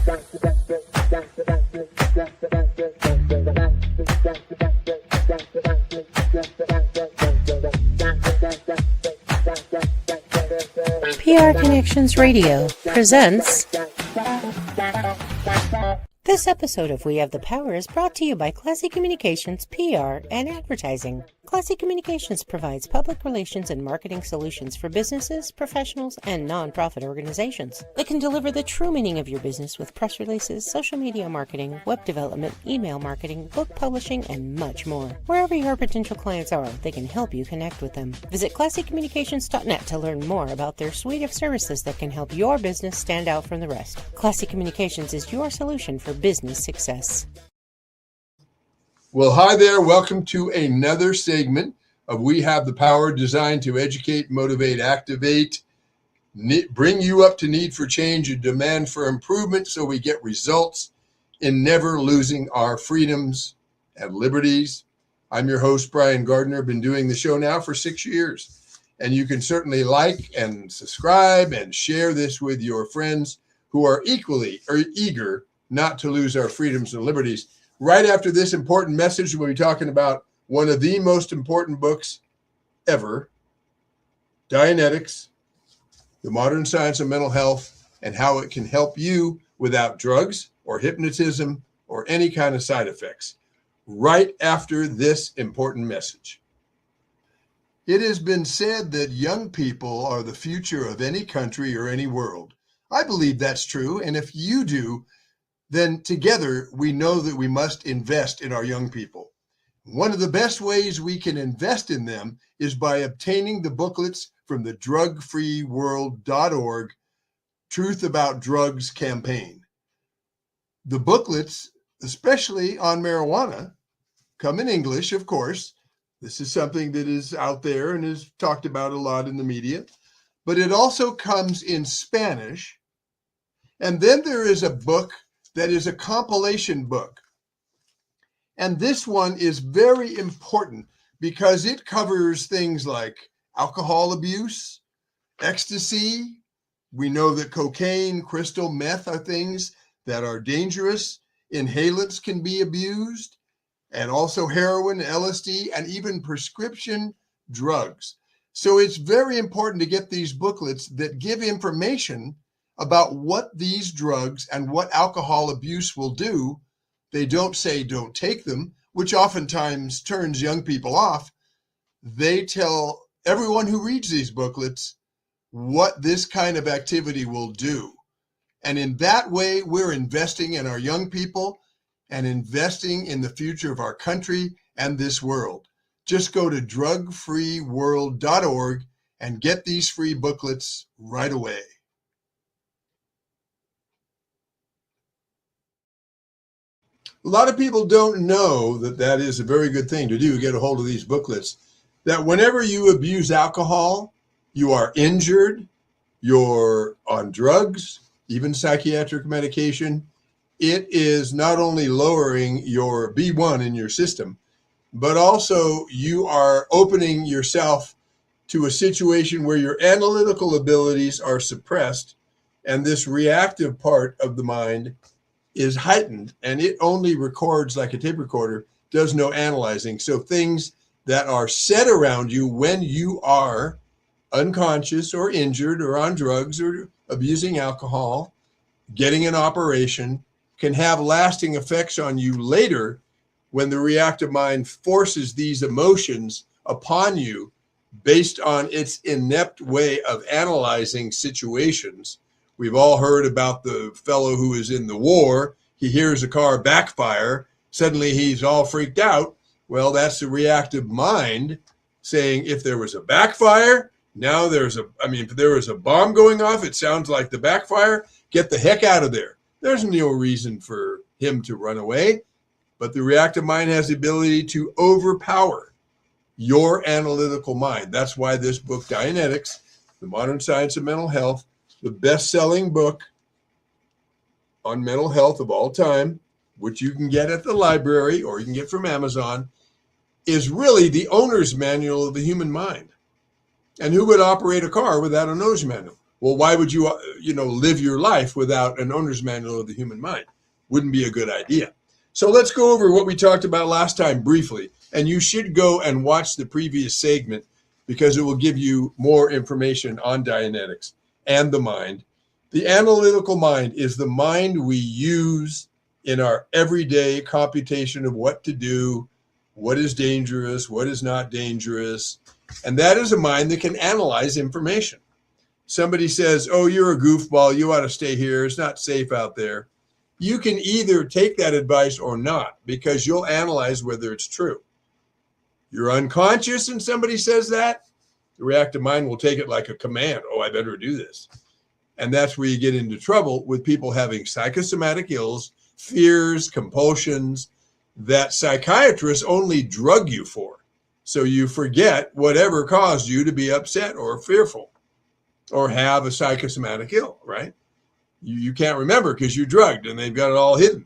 PR Connections Radio presents. This episode of We Have the Power is brought to you by Classy Communications, PR, and Advertising. Classy Communications provides public relations and marketing solutions for businesses, professionals, and non-profit organizations. They can deliver the true meaning of your business with press releases, social media marketing, web development, email marketing, book publishing, and much more. Wherever your potential clients are, they can help you connect with them. Visit classycommunications.net to learn more about their suite of services that can help your business stand out from the rest. Classy Communications is your solution for business success. Well, hi there. Welcome to another segment of We Have the Power, designed to educate, motivate, activate, bring you up to need for change and demand for improvement so we get results in never losing our freedoms and liberties. I'm your host, Brian Gardner. I've been doing the show now for 6 years, and you can certainly like and subscribe and share this with your friends who are equally eager not to lose our freedoms and liberties. Right after this important message, we'll be talking about one of the most important books ever, Dianetics, the Modern Science of Mental Health, and how it can help you without drugs or hypnotism or any kind of side effects. Right after this important message. It has been said that young people are the future of any country or any world. I believe that's true, and if you do, then together we know that we must invest in our young people. One of the best ways we can invest in them is by obtaining the booklets from the drugfreeworld.org Truth About Drugs campaign. The booklets, especially on marijuana, come in English, of course. This is something that is out there and is talked about a lot in the media, but it also comes in Spanish. And then there is a book that is a compilation book. And this one is very important because it covers things like alcohol abuse, ecstasy. We know that cocaine, crystal meth are things that are dangerous. Inhalants can be abused, and also heroin, LSD, and even prescription drugs. So it's very important to get these booklets that give information about what these drugs and what alcohol abuse will do. They don't say don't take them, which oftentimes turns young people off. They tell everyone who reads these booklets what this kind of activity will do. And in that way, we're investing in our young people and investing in the future of our country and this world. Just go to drugfreeworld.org and get these free booklets right away. A lot of people don't know that that is a very good thing to do, get a hold of these booklets, that whenever you abuse alcohol, you are injured, you're on drugs, even psychiatric medication. It is not only lowering your B1 in your system, but also you are opening yourself to a situation where your analytical abilities are suppressed, and this reactive part of the mind is heightened, and it only records like a tape recorder, does no analyzing. So things that are said around you when you are unconscious or injured or on drugs or abusing alcohol, getting an operation, can have lasting effects on you later when the reactive mind forces these emotions upon you based on its inept way of analyzing situations. We've all heard about the fellow who is in the war. He hears a car backfire. Suddenly he's all freaked out. Well, that's the reactive mind saying, if there was a backfire, now if there was a bomb going off, it sounds like the backfire. Get the heck out of there. There's no reason for him to run away. But the reactive mind has the ability to overpower your analytical mind. That's why this book, Dianetics, the Modern Science of Mental Health, the best-selling book on mental health of all time, which you can get at the library or you can get from Amazon, is really the owner's manual of the human mind. And who would operate a car without an owner's manual? Well, why would you, live your life without an owner's manual of the human mind? Wouldn't be a good idea. So let's go over what we talked about last time briefly. And you should go and watch the previous segment because it will give you more information on Dianetics and the mind. The analytical mind is the mind we use in our everyday computation of what to do, what is dangerous, what is not dangerous. And that is a mind that can analyze information. Somebody says, oh, you're a goofball, you ought to stay here, it's not safe out there. You can either take that advice or not, because you'll analyze whether it's true. You're unconscious and somebody says that, the reactive mind will take it like a command. Oh, I better do this. And that's where you get into trouble with people having psychosomatic ills, fears, compulsions that psychiatrists only drug you for. So you forget whatever caused you to be upset or fearful or have a psychosomatic ill, right? You can't remember because you're drugged and they've got it all hidden.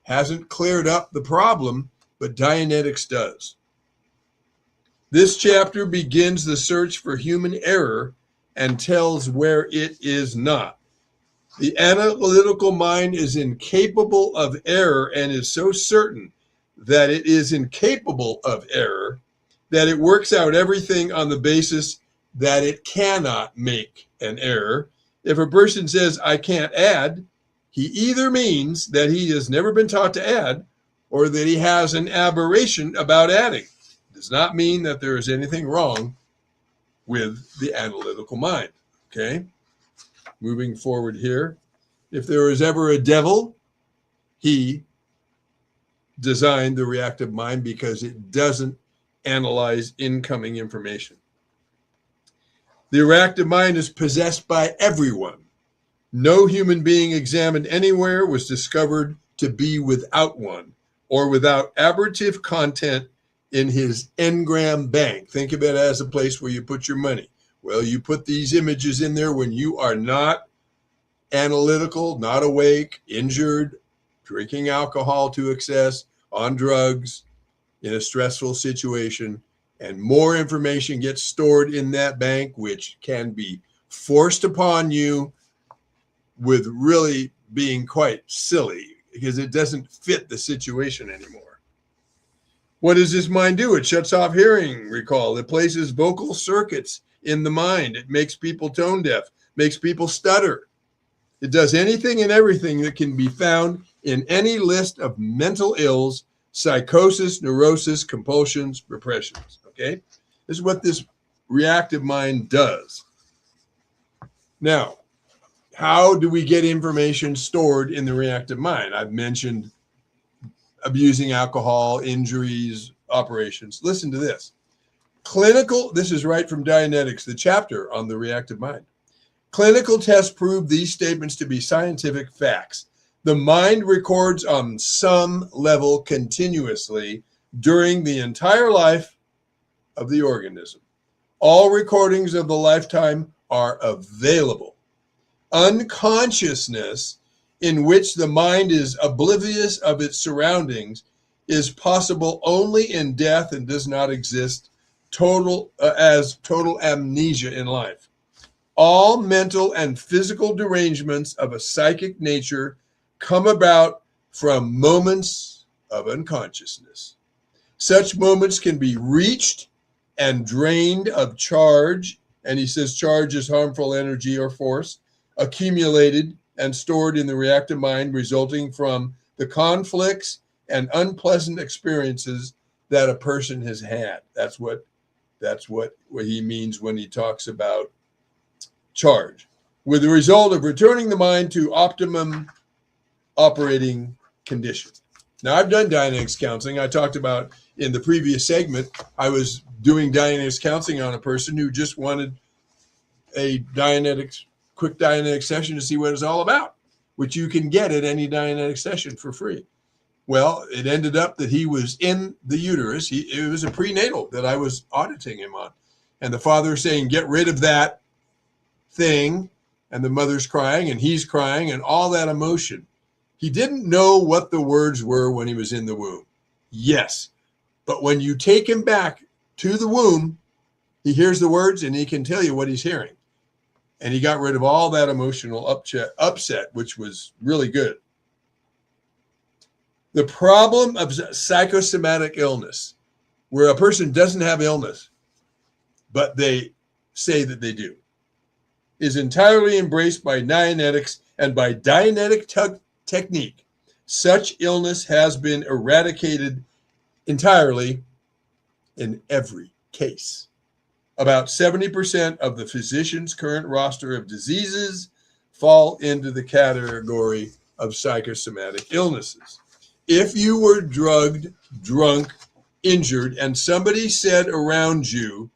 Hasn't cleared up the problem, but Dianetics does. This chapter begins the search for human error and tells where it is not. The analytical mind is incapable of error and is so certain that it is incapable of error that it works out everything on the basis that it cannot make an error. If a person says, I can't add, he either means that he has never been taught to add or that he has an aberration about adding. It does not mean that there is anything wrong with the analytical mind. Okay? Moving forward here. If there was ever a devil, he designed the reactive mind because it doesn't analyze incoming information. The reactive mind is possessed by everyone. No human being examined anywhere was discovered to be without one or without aberrative content in his engram bank. Think of it as a place where you put your money. Well, you put these images in there when you are not analytical, not awake, injured, drinking alcohol to excess, on drugs, in a stressful situation, and more information gets stored in that bank, which can be forced upon you with really being quite silly because it doesn't fit the situation anymore. What does this mind do? It shuts off hearing, recall. It places vocal circuits in the mind. It makes people tone deaf, makes people stutter. It does anything and everything that can be found in any list of mental ills, psychosis, neurosis, compulsions, repressions. Okay? This is what this reactive mind does. Now, how do we get information stored in the reactive mind? I've mentioned abusing alcohol, injuries, operations. Listen to this. This is right from Dianetics, the chapter on the reactive mind. Clinical tests prove these statements to be scientific facts. The mind records on some level continuously during the entire life of the organism. All recordings of the lifetime are available. Unconsciousness, in which the mind is oblivious of its surroundings, is possible only in death and does not exist as total amnesia in life. All mental and physical derangements of a psychic nature come about from moments of unconsciousness. Such moments can be reached and drained of charge, and he says charge is harmful energy or force, accumulated and stored in the reactive mind, resulting from the conflicts and unpleasant experiences that a person has had. That's what he means when he talks about charge, with the result of returning the mind to optimum operating condition. Now, I've done Dianetics counseling. I talked about in the previous segment, I was doing Dianetics counseling on a person who just wanted a quick Dianetics session to see what it's all about, which you can get at any Dianetics session for free. Well, it ended up that he was in the uterus. It was a prenatal that I was auditing him on. And the father saying, get rid of that thing. And the mother's crying and he's crying and all that emotion. He didn't know what the words were when he was in the womb. Yes. But when you take him back to the womb, he hears the words and he can tell you what he's hearing. And he got rid of all that emotional upset, which was really good. The problem of psychosomatic illness, where a person doesn't have illness, but they say that they do, is entirely embraced by Dianetics and by Dianetic technique. Such illness has been eradicated entirely in every case. About 70% of the physician's current roster of diseases fall into the category of psychosomatic illnesses. If you were drugged, drunk, injured, and somebody said around you,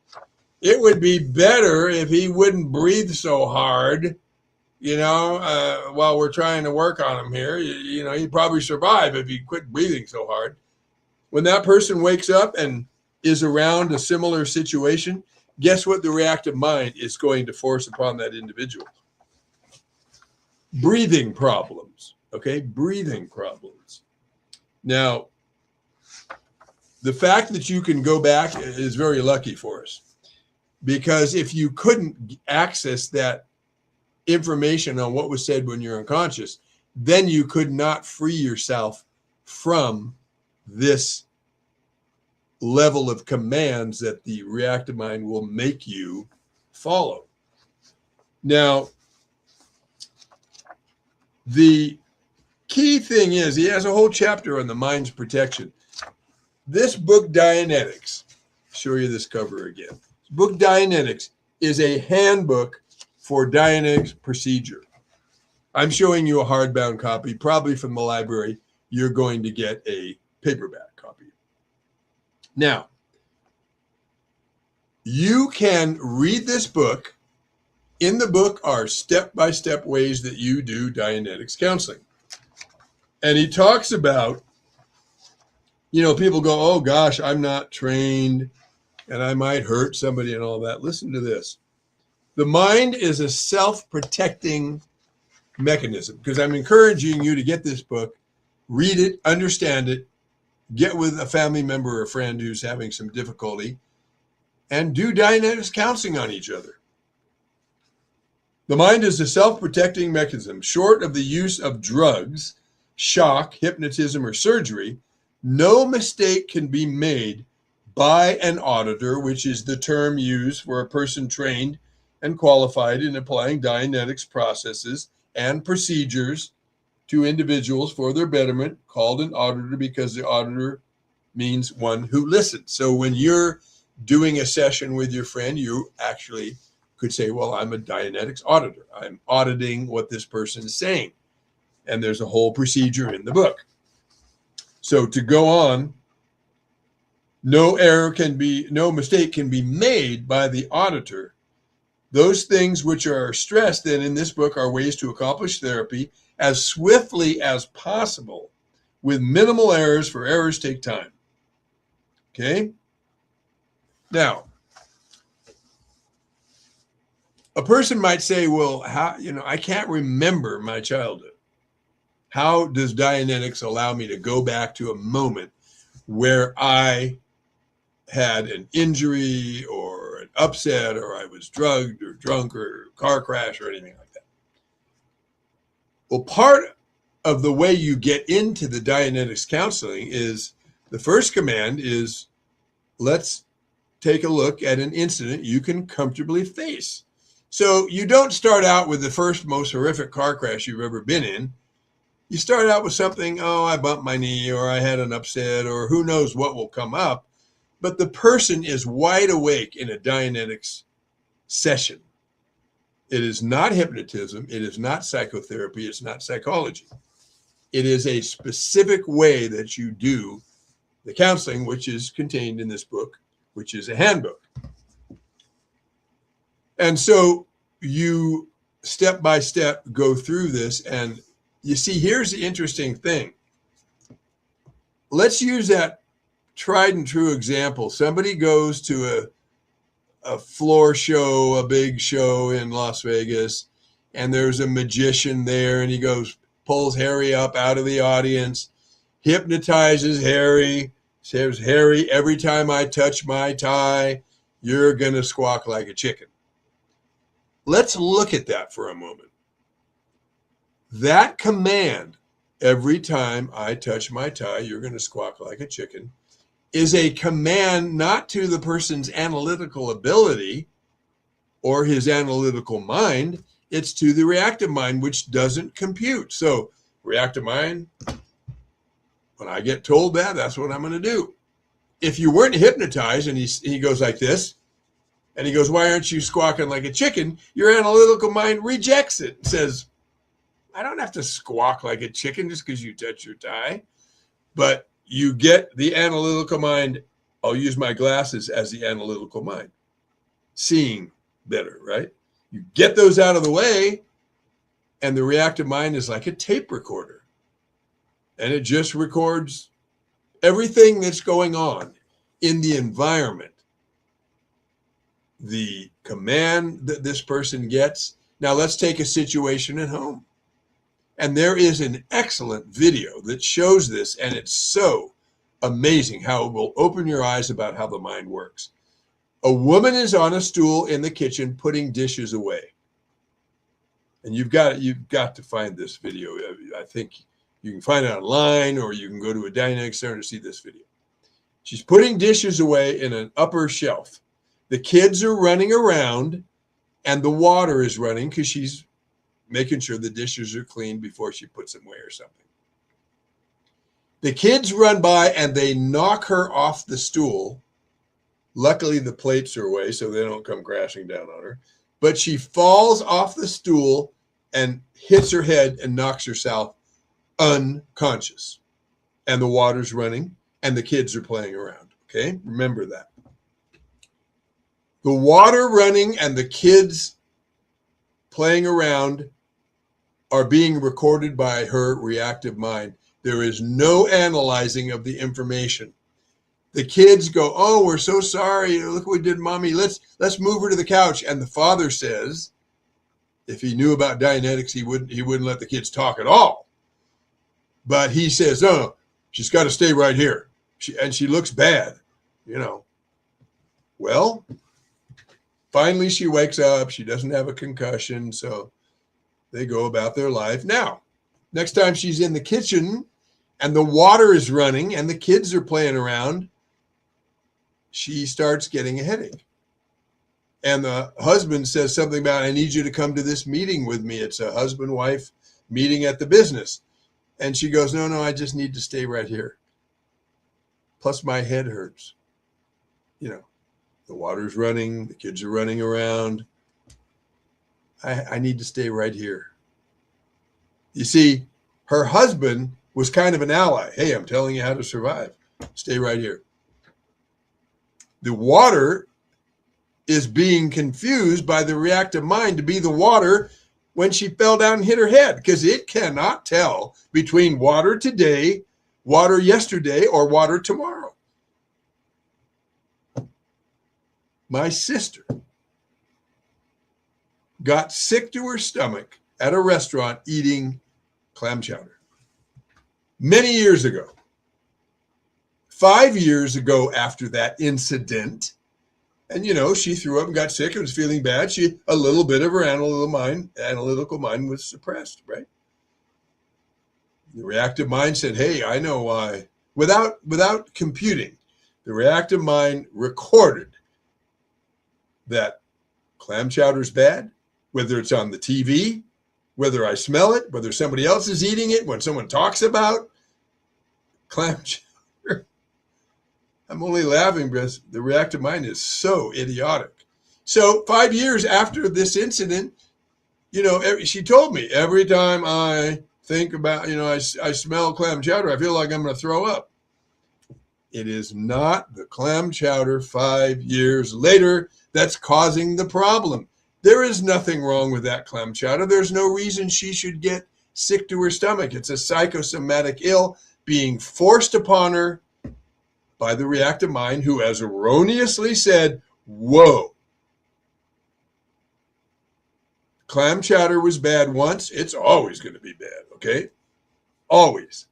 it would be better if he wouldn't breathe so hard, while we're trying to work on him here, he'd probably survive if he quit breathing so hard. When that person wakes up and is around a similar situation, guess what the reactive mind is going to force upon that individual? Breathing problems, okay? Breathing problems. Now, the fact that you can go back is very lucky for us, because if you couldn't access that information on what was said when you're unconscious, then you could not free yourself from this level of commands that the reactive mind will make you follow. Now, the key thing is, he has a whole chapter on the mind's protection. This book, Dianetics, show you this cover again. This book, Dianetics, is a handbook for Dianetics procedure. I'm showing you a hardbound copy, probably from the library. You're going to get a paperback copy. Now, you can read this book. In the book are step-by-step ways that you do Dianetics counseling. And he talks about, people go, oh gosh, I'm not trained and I might hurt somebody and all that. Listen to this. The mind is a self-protecting mechanism, because I'm encouraging you to get this book, read it, understand it, get with a family member or a friend who's having some difficulty, and do Dianetics counseling on each other. The mind is a self-protecting mechanism. Short of the use of drugs, shock, hypnotism, or surgery, no mistake can be made by an auditor, which is the term used for a person trained and qualified in applying Dianetics processes and procedures to individuals for their betterment, called an auditor because the auditor means one who listens. So when you're doing a session with your friend, you actually could say, well, I'm a Dianetics auditor. I'm auditing what this person is saying. And there's a whole procedure in the book. So to go on, no mistake can be made by the auditor. Those things which are stressed then in this book are ways to accomplish therapy as swiftly as possible with minimal errors, for errors take time. Okay? Now, a person might say, well, how, I can't remember my childhood. How does Dianetics allow me to go back to a moment where I had an injury or an upset, or I was drugged or drunk or car crash or anything like that? Well, part of the way you get into the Dianetics counseling is, the first command is, let's take a look at an incident you can comfortably face. So you don't start out with the first most horrific car crash you've ever been in. You start out with something, oh, I bumped my knee, or I had an upset, or who knows what will come up. But the person is wide awake in a Dianetics session. It is not hypnotism. It is not psychotherapy. It's not psychology. It is a specific way that you do the counseling, which is contained in this book, which is a handbook. And so you step by step go through this. And you see, here's the interesting thing. Let's use that tried and true example. Somebody goes to a floor show, a big show in Las Vegas, and there's a magician there, and he pulls Harry up out of the audience, hypnotizes Harry, says, Harry, every time I touch my tie, you're going to squawk like a chicken. let's look at that for a moment. That command, every time I touch my tie, you're going to squawk like a chicken, is a command not to the person's analytical ability or his analytical mind. It's to the reactive mind, which doesn't compute. So reactive mind, when I get told that, that's what I'm going to do. If you weren't hypnotized and he goes like this, and he goes, why aren't you squawking like a chicken? Your analytical mind rejects it and says, I don't have to squawk like a chicken just because you touch your tie. But you get the analytical mind. I'll use my glasses as the analytical mind. Seeing better, right? You get those out of the way, and the reactive mind is like a tape recorder. And it just records everything that's going on in the environment. The command that this person gets. Now let's take a situation at home. And there is an excellent video that shows this, and it's so amazing how it will open your eyes about how the mind works. A woman is on a stool in the kitchen putting dishes away. And you've got to find this video. I think you can find it online, or you can go to a Dianetics Center to see this video. She's putting dishes away in an upper shelf. The kids are running around, and the water is running because she's making sure the dishes are clean before she puts them away or something. The kids run by and they knock her off the stool. Luckily, the plates are away, so they don't come crashing down on her. But she falls off the stool and hits her head and knocks herself unconscious. And the water's running, and the kids are playing around. Okay, remember that. The water running and the kids playing around are being recorded by her reactive mind. There is no analyzing of the information. The kids go, oh, we're so sorry. Look what we did, Mommy. Let's move her to the couch. And the father says, if he knew about Dianetics, he wouldn't let the kids talk at all. But he says, no, she's got to stay right here. She looks bad, you know. Well, finally she wakes up. She doesn't have a concussion, so they go about their life. Now, next time she's in the kitchen and the water is running and the kids are playing around, she starts getting a headache. And the husband says something about, I need you to come to this meeting with me. It's a husband-wife meeting at the business. And she goes, no, I just need to stay right here. Plus my head hurts. You know, the water's running, the kids are running around. I need to stay right here. You see, her husband was kind of an ally. Hey, I'm telling you how to survive. Stay right here. The water is being confused by the reactive mind to be the water when she fell down and hit her head, because it cannot tell between water today, water yesterday, or water tomorrow. My sister got sick to her stomach at a restaurant eating clam chowder many years ago. 5 years ago after that incident, and you know, she threw up and got sick and was feeling bad. A little bit of her analytical mind was suppressed, right? The reactive mind said, hey, I know why. Without computing, the reactive mind recorded that clam chowder's bad, whether it's on the TV, whether I smell it, whether somebody else is eating it, when someone talks about clam chowder. I'm only laughing because the reactive mind is so idiotic. So 5 years after this incident, you know, she told me, every time I think about, you know, I smell clam chowder, I feel like I'm going to throw up. It is not the clam chowder 5 years later that's causing the problem. There is nothing wrong with that clam chowder. There's no reason she should get sick to her stomach. It's a psychosomatic ill being forced upon her by the reactive mind, who has erroneously said, whoa, clam chowder was bad once. It's always going to be bad, okay? Always.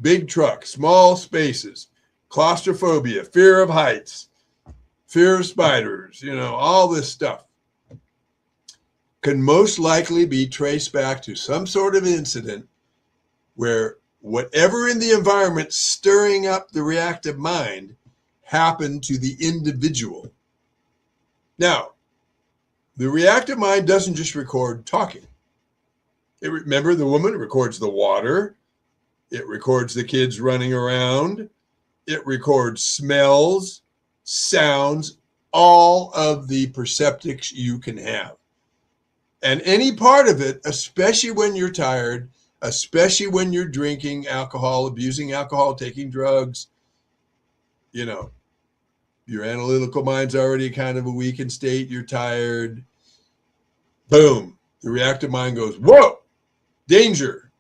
Big truck, small spaces, claustrophobia, fear of heights, fear of spiders, all this stuff can most likely be traced back to some sort of incident where whatever in the environment stirring up the reactive mind happened to the individual. Now, the reactive mind doesn't just record talking. Remember, the woman records the water. It records the kids running around. It records smells, sounds, all of the perceptics you can have. And any part of it, especially when you're tired, especially when you're drinking alcohol, abusing alcohol, taking drugs, your analytical mind's already kind of a weakened state. You're tired. Boom. The reactive mind goes, whoa, danger.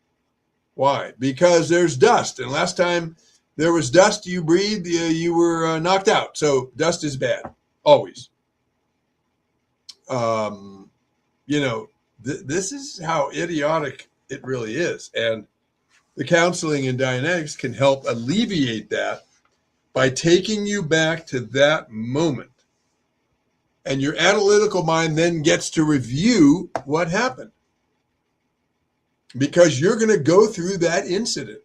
Why? Because there's dust. And last time there was dust you breathed, you were knocked out. So dust is bad, always. This is how idiotic it really is. And the counseling in Dianetics can help alleviate that by taking you back to that moment. And your analytical mind then gets to review what happened. Because you're going to go through that incident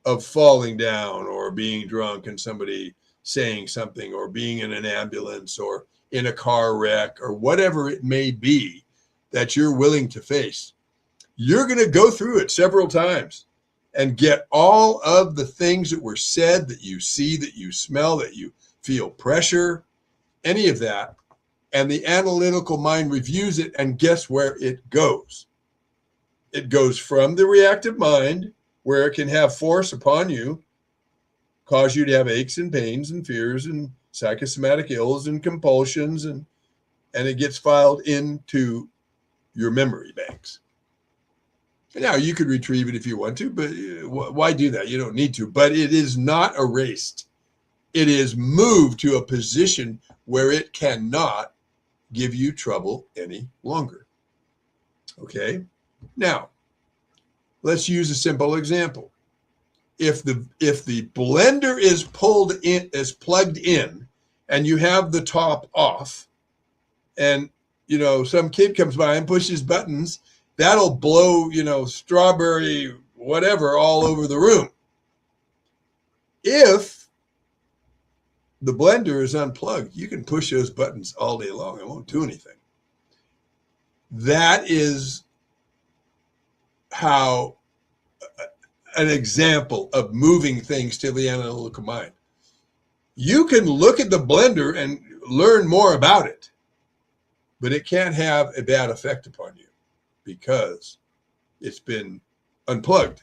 of falling down or being drunk and somebody saying something, or being in an ambulance or in a car wreck, or whatever it may be that you're willing to face. You're going to go through it several times and get all of the things that were said, that you see, that you smell, that you feel pressure, any of that. And the analytical mind reviews it, and guess where it goes? It goes from the reactive mind, where it can have force upon you, cause you to have aches and pains and fears and psychosomatic ills and compulsions, and it gets filed into your memory banks. Now, you could retrieve it if you want to, but why do that? You don't need to. But it is not erased. It is moved to a position where it cannot give you trouble any longer. Okay? Now, let's use a simple example. If the blender is plugged in, and you have the top off, and some kid comes by and pushes buttons, that'll blow, strawberry, whatever, all over the room. If the blender is unplugged, you can push those buttons all day long. It won't do anything. That is how an example of moving things to the analytical mind. You can look at the blender and learn more about it, but it can't have a bad effect upon you because it's been unplugged.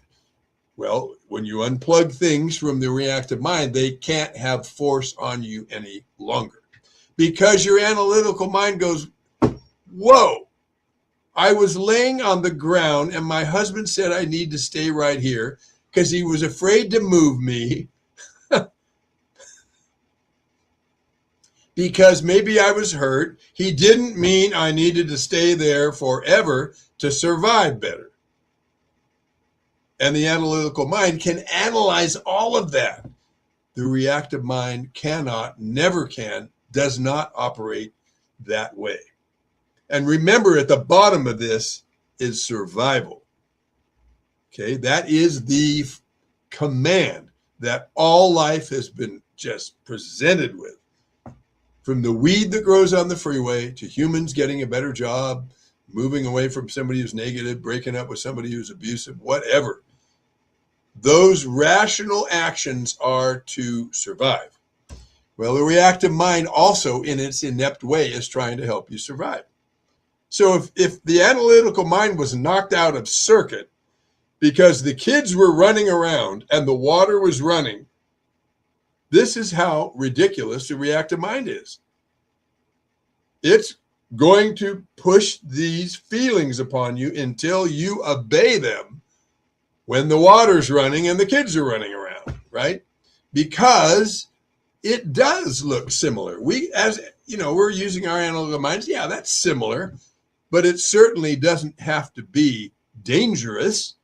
Well, when you unplug things from the reactive mind, they can't have force on you any longer because your analytical mind goes, whoa, I was laying on the ground and my husband said I need to stay right here because he was afraid to move me because maybe I was hurt. He didn't mean I needed to stay there forever to survive better. And the analytical mind can analyze all of that. The reactive mind cannot, never can, does not operate that way. And remember, at the bottom of this is survival. Okay, that is the command that all life has been just presented with. From the weed that grows on the freeway to humans getting a better job, moving away from somebody who's negative, breaking up with somebody who's abusive, whatever. Those rational actions are to survive. Well, the reactive mind also, in its inept way, is trying to help you survive. So if the analytical mind was knocked out of circuit because the kids were running around and the water was running, this is how ridiculous the reactive mind is. It's going to push these feelings upon you until you obey them when the water's running and the kids are running around, right? Because it does look similar. We're using our analytical minds. Yeah, that's similar, but it certainly doesn't have to be dangerous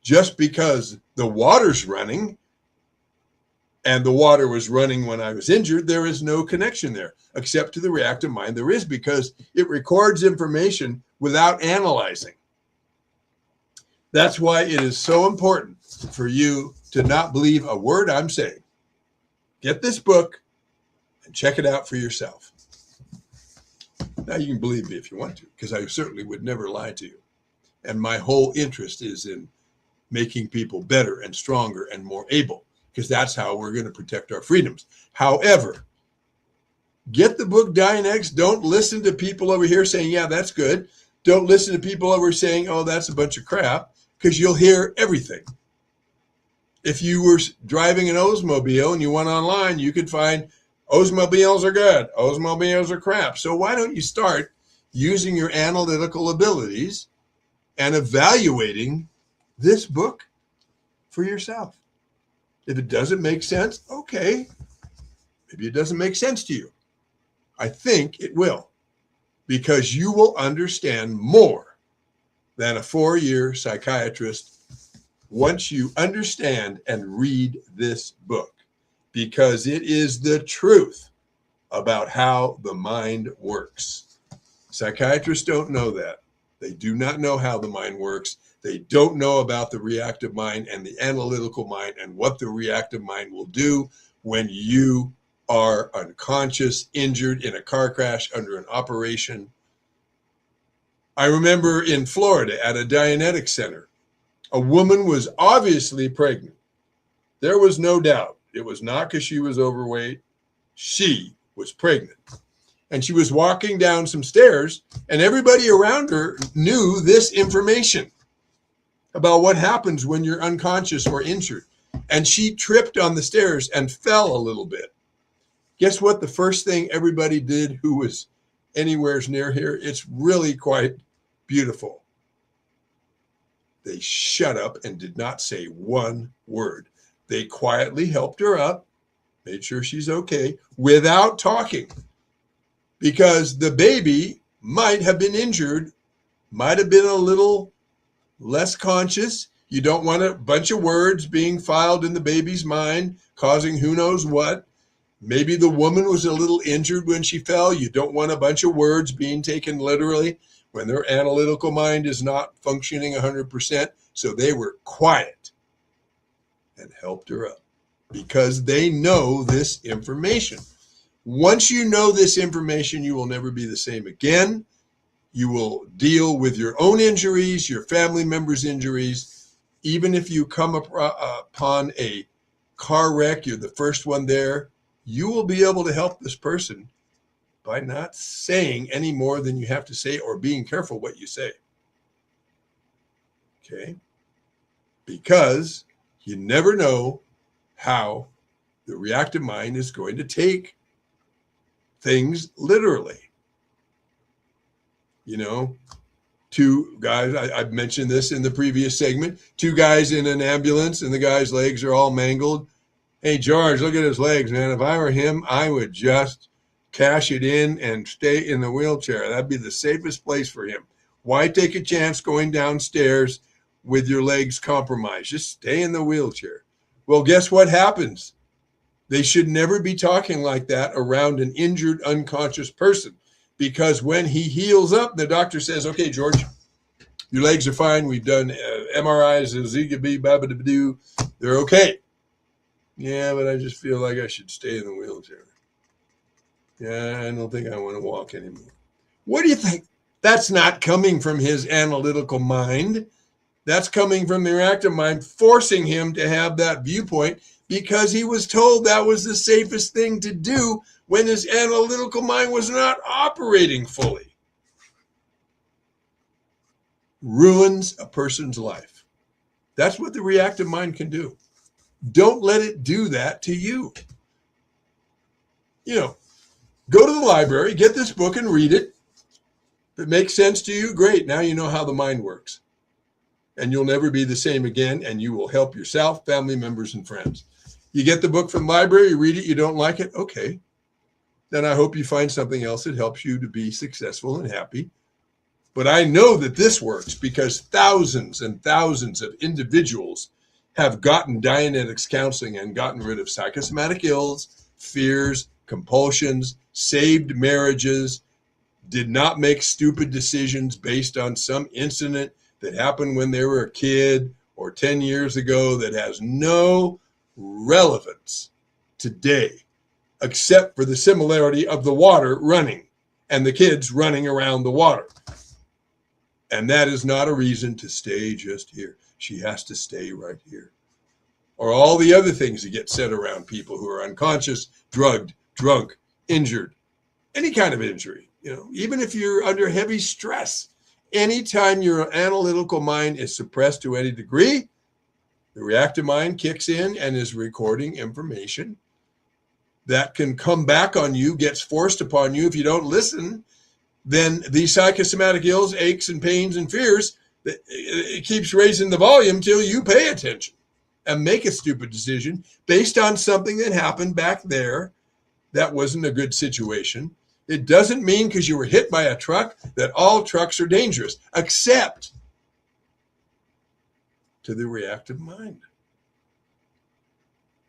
just because the water's running and the water was running when I was injured, there is no connection there, except to the reactive mind. There is, because it records information without analyzing. That's why it is so important for you to not believe a word I'm saying. Get this book and check it out for yourself. Now, you can believe me if you want to, because I certainly would never lie to you. And my whole interest is in making people better and stronger and more able, because that's how we're going to protect our freedoms. However, get the book Dianetics. Don't listen to people over here saying, yeah, that's good. Don't listen to people over saying, oh, that's a bunch of crap, because you'll hear everything. If you were driving an Oldsmobile and you went online, you could find Oldsmobiles are good, Oldsmobiles are crap. So why don't you start using your analytical abilities and evaluating this book for yourself? If it doesn't make sense, okay, maybe it doesn't make sense to you. I think it will, because you will understand more than a 4-year psychiatrist once you understand and read this book, because it is the truth about how the mind works. Psychiatrists don't know that. They do not know how the mind works. They don't know about the reactive mind and the analytical mind and what the reactive mind will do when you are unconscious, injured in a car crash, under an operation. I remember in Florida at a Dianetics center, a woman was obviously pregnant. There was no doubt. It was not because she was overweight. She was pregnant. And she was walking down some stairs, and everybody around her knew this information about what happens when you're unconscious or injured. And she tripped on the stairs and fell a little bit. Guess what? The first thing everybody did who was anywhere near here, it's really quite beautiful. They shut up and did not say one word. They quietly helped her up, made sure she's okay, without talking. Because the baby might have been injured, might have been a little less conscious. You don't want a bunch of words being filed in the baby's mind, causing who knows what. Maybe the woman was a little injured when she fell. You don't want a bunch of words being taken literally when their analytical mind is not functioning 100%. So they were quiet and helped her up because they know this information. Once you know this information, you will never be the same again. You will deal with your own injuries, your family members' injuries. Even if you come upon a car wreck, you're the first one there, you will be able to help this person by not saying any more than you have to say or being careful what you say. Okay? Because you never know how the reactive mind is going to take things literally. You know, two guys, I've mentioned this in the previous segment, two guys in an ambulance and the guy's legs are all mangled. Hey, George, look at his legs, man. If I were him, I would just cash it in and stay in the wheelchair. That'd be the safest place for him. Why take a chance going downstairs with your legs compromised? Just stay in the wheelchair. Well, guess what happens? They should never be talking like that around an injured, unconscious person, because when he heals up, the doctor says, okay, George, your legs are fine. We've done MRIs, zigabee, babadaboo. They're okay. Yeah, but I just feel like I should stay in the wheelchair. Yeah, I don't think I want to walk anymore. What do you think? That's not coming from his analytical mind. That's coming from the reactive mind, forcing him to have that viewpoint because he was told that was the safest thing to do when his analytical mind was not operating fully. Ruins a person's life. That's what the reactive mind can do. Don't let it do that to you. You know, go to the library, get this book and read it. If it makes sense to you, great. Now you know how the mind works. And you'll never be the same again, and you will help yourself, family members, and friends. You get the book from the library, you read it, you don't like it, okay. Then I hope you find something else that helps you to be successful and happy. But I know that this works because thousands and thousands of individuals have gotten Dianetics counseling and gotten rid of psychosomatic ills, fears, compulsions, saved marriages, did not make stupid decisions based on some incident that happened when they were a kid or 10 years ago that has no relevance today, except for the similarity of the water running and the kids running around the water. And that is not a reason to stay just here. She has to stay right here. Or all the other things that get said around people who are unconscious, drugged, drunk, injured, any kind of injury. Even if you're under heavy stress, anytime your analytical mind is suppressed to any degree, the reactive mind kicks in and is recording information that can come back on you, gets forced upon you if you don't listen. Then these psychosomatic ills, aches and pains and fears, it keeps raising the volume till you pay attention and make a stupid decision based on something that happened back there that wasn't a good situation. It doesn't mean because you were hit by a truck that all trucks are dangerous, except to the reactive mind.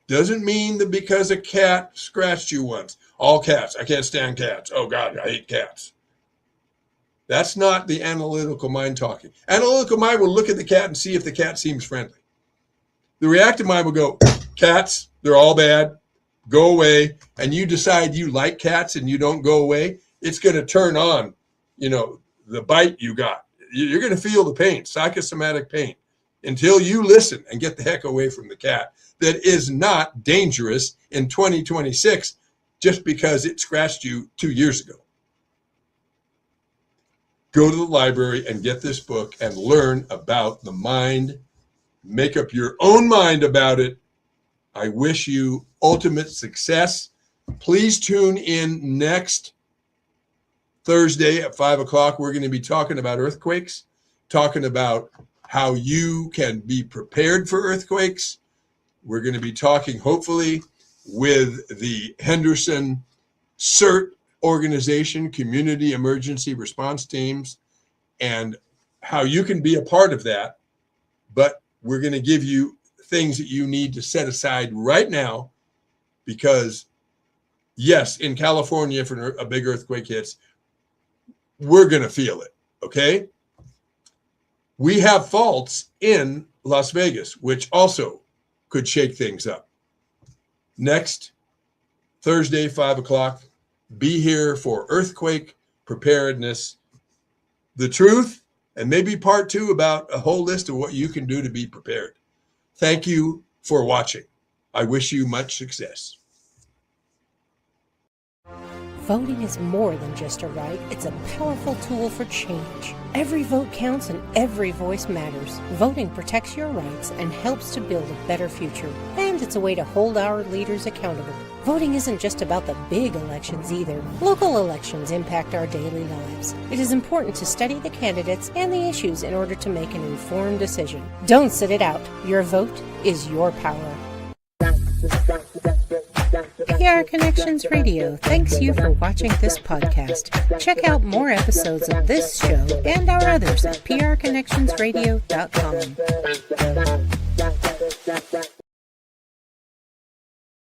Doesn't mean that because a cat scratched you once, all cats, I can't stand cats. Oh God, I hate cats. That's not the analytical mind talking. Analytical mind will look at the cat and see if the cat seems friendly. The reactive mind will go, cats, they're all bad. Go away. And you decide you like cats and you don't go away. It's going to turn on, the bite you got. You're going to feel the pain, psychosomatic pain, until you listen and get the heck away from the cat that is not dangerous in 2026 just because it scratched you 2 years ago. Go to the library and get this book and learn about the mind. Make up your own mind about it. I wish you ultimate success. Please tune in next Thursday at 5 o'clock. We're going to be talking about earthquakes, talking about how you can be prepared for earthquakes. We're going to be talking, hopefully, with the Henderson CERT organization, Community Emergency Response Teams, and how you can be a part of that. But we're going to give you things that you need to set aside right now because, yes, in California, if a big earthquake hits, we're going to feel it, okay? We have faults in Las Vegas, which also could shake things up. Next Thursday, 5 o'clock, be here for earthquake preparedness, the truth, and maybe part 2 about a whole list of what you can do to be prepared. Thank you for watching. I wish you much success. Voting is more than just a right, it's a powerful tool for change. Every vote counts and every voice matters. Voting protects your rights and helps to build a better future. And it's a way to hold our leaders accountable. Voting isn't just about the big elections either. Local elections impact our daily lives. It is important to study the candidates and the issues in order to make an informed decision. Don't sit it out. Your vote is your power. PR Connections Radio thanks you for watching this podcast. Check out more episodes of this show and our others at prconnectionsradio.com.